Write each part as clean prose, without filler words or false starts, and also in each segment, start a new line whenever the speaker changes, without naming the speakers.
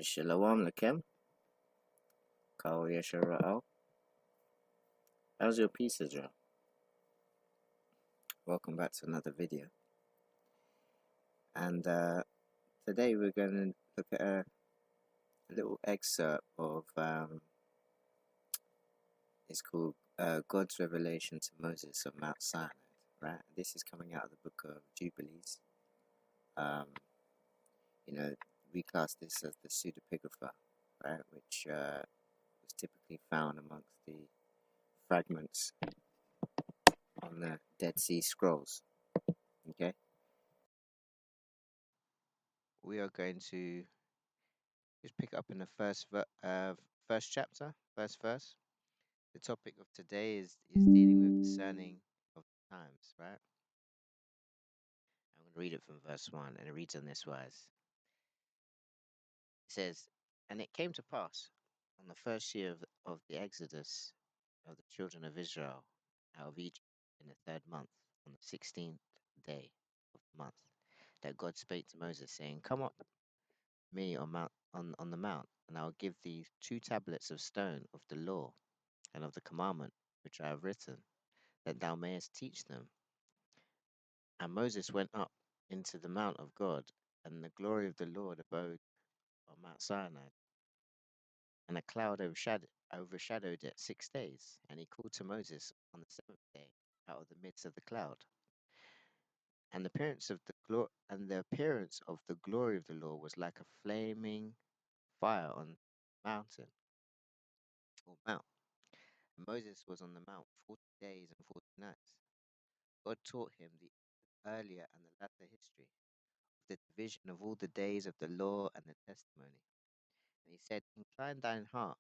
Shalom Lakem, Kal Yasher Ra'al. How's your peace, Israel? Welcome back to another video. And today we're going to look at a little excerpt of, it's called God's Revelation to Moses of Mount Sinai, right? This is coming out of the book of Jubilees. We class this as the pseudepigrapha, right? Which was typically found amongst the fragments on the Dead Sea Scrolls. Okay, we are going to just pick up in the first chapter, first verse. The topic of today is dealing with discerning of the times, right? I'm going to read it from verse 1, and it reads on this wise. It says, "And it came to pass on the first year of the exodus of the children of Israel out of Egypt in the 3rd month, on the 16th day of the month, that God spake to Moses, saying, Come up me on the mount, and I will give thee 2 tablets of stone of the law and of the commandment which I have written, that thou mayest teach them. And Moses went up into the mount of God, and the glory of the Lord abode on Mount Sinai, and a cloud overshadowed it 6 days. And he called to Moses on the 7th day out of the midst of the cloud. And the appearance of the glory of the Lord was like a flaming fire on the mountain or mount. And Moses was on the mount 40 days and 40 nights. God taught him the earlier and the latter history of the division of all the days of the law and the testimony. And he said, Incline thine heart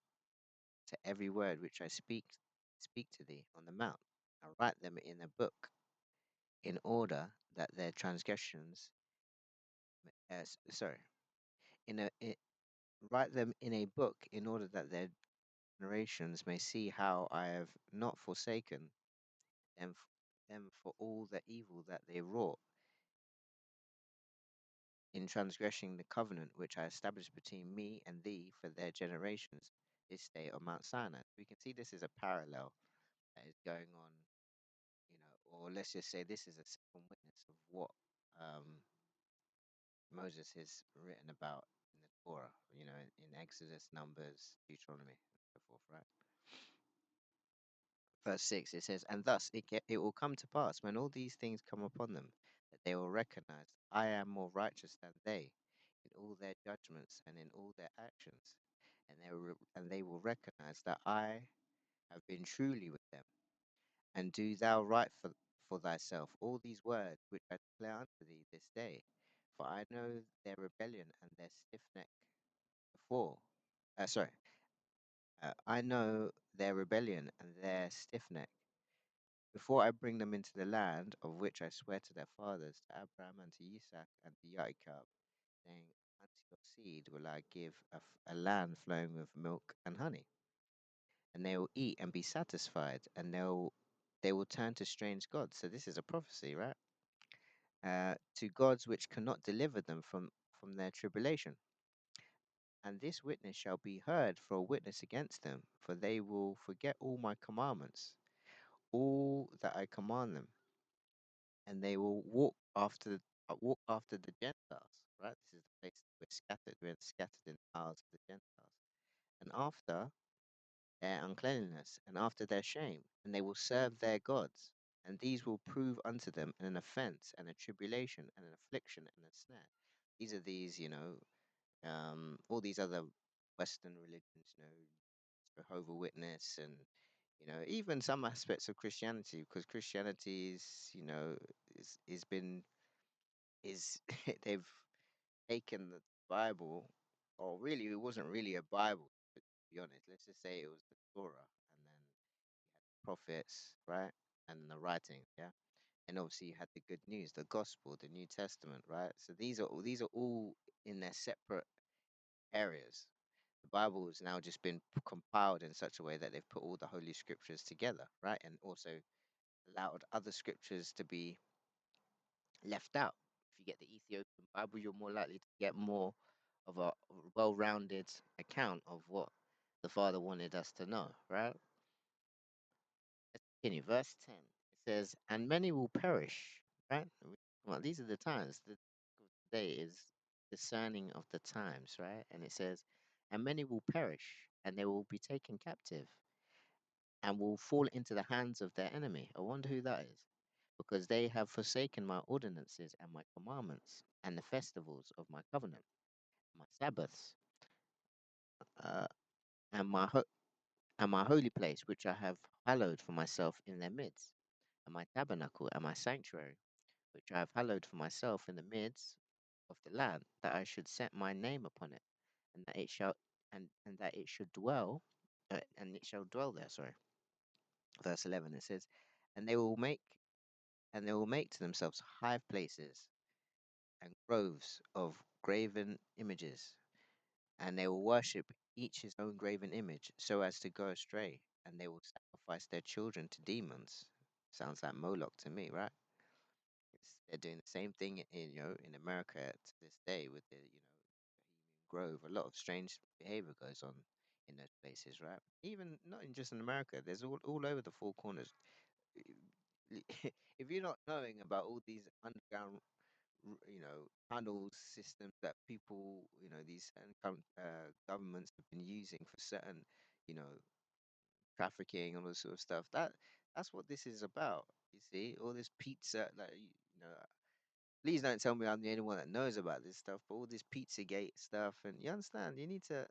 to every word which I speak to thee on the mount, and write them in a book, in order that their transgressions, write them in a book, in order that their generations may see how I have not forsaken them for all the evil that they wrought in transgressing the covenant which I established between me and thee for their generations this day on Mount Sinai." We can see this is a parallel that is going on, or let's just say this is a second witness of what Moses has written about in the Torah, in Exodus, Numbers, Deuteronomy, and so forth, right? Verse 6, it says, "And thus it will come to pass when all these things come upon them, that they will recognize I am more righteous than they in all their judgments and in all their actions, and they will recognize that I have been truly with them. And do thou write for thyself all these words which I declare unto thee this day, for I know their rebellion and their stiff neck before. I know their rebellion and their stiff neck before I bring them into the land of which I swear to their fathers, to Abraham and to Isaac and to Jacob, saying, Unto your seed will I give a land flowing with milk and honey. And they will eat and be satisfied, and they will turn to strange gods." So this is a prophecy, right? "To gods which cannot deliver them from their tribulation. And this witness shall be heard for a witness against them, for they will forget all my commandments, all that I command them, and they will walk after the Gentiles." Right? This is the place that we're scattered in the isles of the Gentiles. "And after their uncleanness, and after their shame, and they will serve their gods. And these will prove unto them an offense and a tribulation and an affliction and a snare." These are all these other Western religions, Jehovah Witness, and even some aspects of Christianity, because Christianity is they've taken the Bible, or really it wasn't really a Bible, to be honest. Let's just say it was the Torah, and then prophets, right, and the writings, yeah, and obviously you had the good news, the gospel, the New Testament, right. So these are all in their separate areas. The Bible has now just been compiled in such a way that they've put all the holy scriptures together, right, and also allowed other scriptures to be left out. If you get the Ethiopian Bible, you're more likely to get more of a well-rounded account of what the Father wanted us to know, right? Let's continue. Verse 10. It says, "And many will perish," right? Well, these are the times. The today is discerning of the times, right? And it says, "And many will perish, and they will be taken captive, and will fall into the hands of their enemy." I wonder who that is. "Because they have forsaken my ordinances and my commandments, and the festivals of my covenant, my Sabbaths, uh, and and my holy place, which I have hallowed for myself in their midst, and my tabernacle and my sanctuary, which I have hallowed for myself in the midst of the land, that I should set my name upon it, and that it shall and that it should dwell, and it shall dwell there." Sorry, verse 11. It says, "And they will make to themselves high places and groves of graven images, and they will worship each his own graven image, so as to go astray, and they will sacrifice their children to demons." Sounds like Moloch to me, right? They're doing the same thing in in America to this day with the Bohemian Grove. A lot of strange behavior goes on in those places, right? Even not in just in America. There's all over the four corners. If you're not knowing about all these underground tunnels systems that people, these certain governments have been using for certain, you know, trafficking and all this sort of stuff. That's what this is about. You see, all this pizza, like please don't tell me I'm the only one that knows about this stuff, but all this Pizzagate stuff, and you understand, you need to,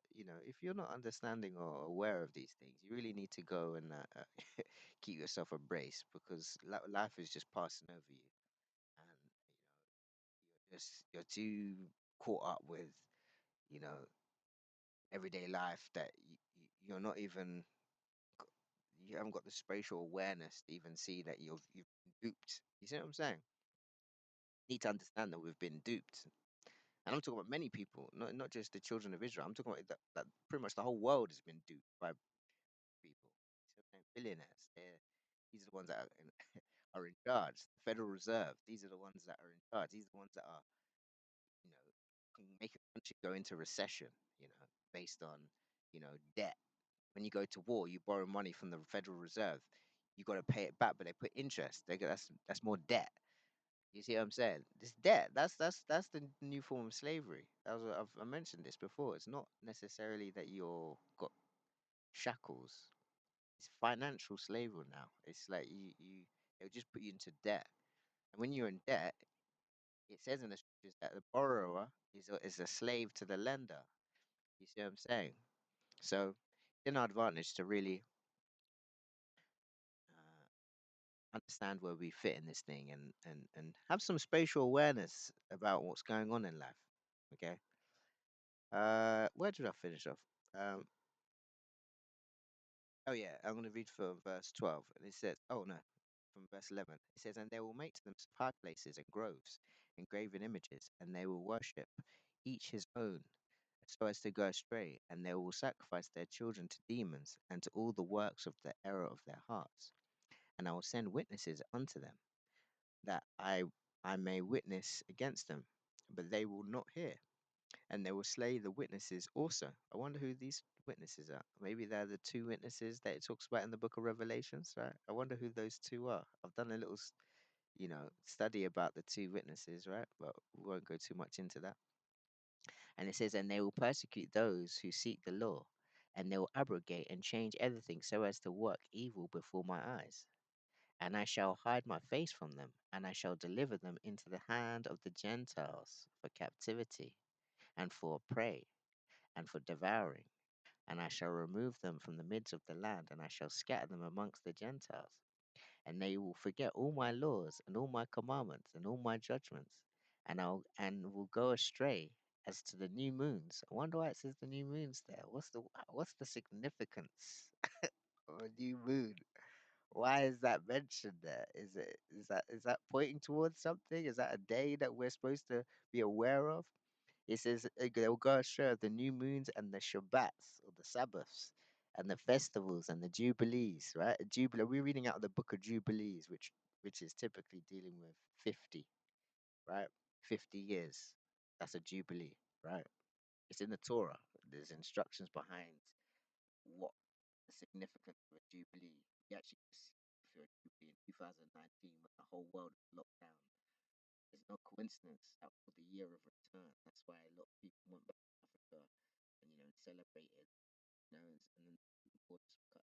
if you're not understanding or aware of these things, you really need to go and keep yourself abreast because life is just passing over you, and you're too caught up with you know everyday life that you're not even you haven't got the spatial awareness to even see that you've been duped. You see what I'm saying? Need to understand that we've been duped, and I'm talking about many people, not just the children of Israel. I'm talking about that pretty much the whole world has been duped by people. You see what I'm saying? Billionaires. These are the ones that are are in charge. The Federal Reserve. These are the ones that are in charge. These are the ones that are you know, can make a country go into recession, based on, debt. When you go to war, you borrow money from the Federal Reserve. You got to pay it back, but they put interest. That's more debt. You see what I'm saying? This debt. That's the new form of slavery. I mentioned this before. It's not necessarily that you're got shackles. It's financial slavery now. It's like they'll just put you into debt, and when you're in debt, it says in the scriptures that the borrower is a slave to the lender. You see what I'm saying? So, it's in our advantage to really understand where we fit in this thing and have some spatial awareness about what's going on in life. Okay. Where did I finish off? Um, oh yeah, I'm gonna read from verse 12, and it says, oh no, from verse 11. It says, "And they will make to themselves high places and groves, and graven images, and they will worship each his own, so as to go astray, and they will sacrifice their children to demons and to all the works of the error of their hearts. And I will send witnesses unto them, that I may witness against them, but they will not hear, and they will slay the witnesses also." I wonder who these witnesses are. Maybe they're the two witnesses that it talks about in the book of Revelations, right? I wonder who those two are. I've done a little, study about the two witnesses, right? But we won't go too much into that. And it says, "And they will persecute those who seek the law, and they will abrogate and change everything so as to work evil before my eyes. And I shall hide my face from them, and I shall deliver them into the hand of the Gentiles for captivity, and for prey, and for devouring. And I shall remove them from the midst of the land, and I shall scatter them amongst the Gentiles. And they will forget all my laws and all my commandments and all my judgments, and will go astray as to the new moons." I wonder why it says the new moons there. What's the significance of a new moon? Why is that mentioned there? Is that pointing towards something? Is that a day that we're supposed to be aware of? It says they'll go astray of the new moons and the Shabbats or the Sabbaths and the festivals and the Jubilees, right? A Jubilee. We're reading out of the book of Jubilees, which is typically dealing with 50, right? 50 years. That's a Jubilee, right? It's in the Torah. There's instructions behind what the significance of a jubilee. We actually just for a jubilee in 2019 when the whole world was locked down. There's no coincidence that was the year of return. That's why a lot of people went back to Africa and celebrated, and then the borders were cut.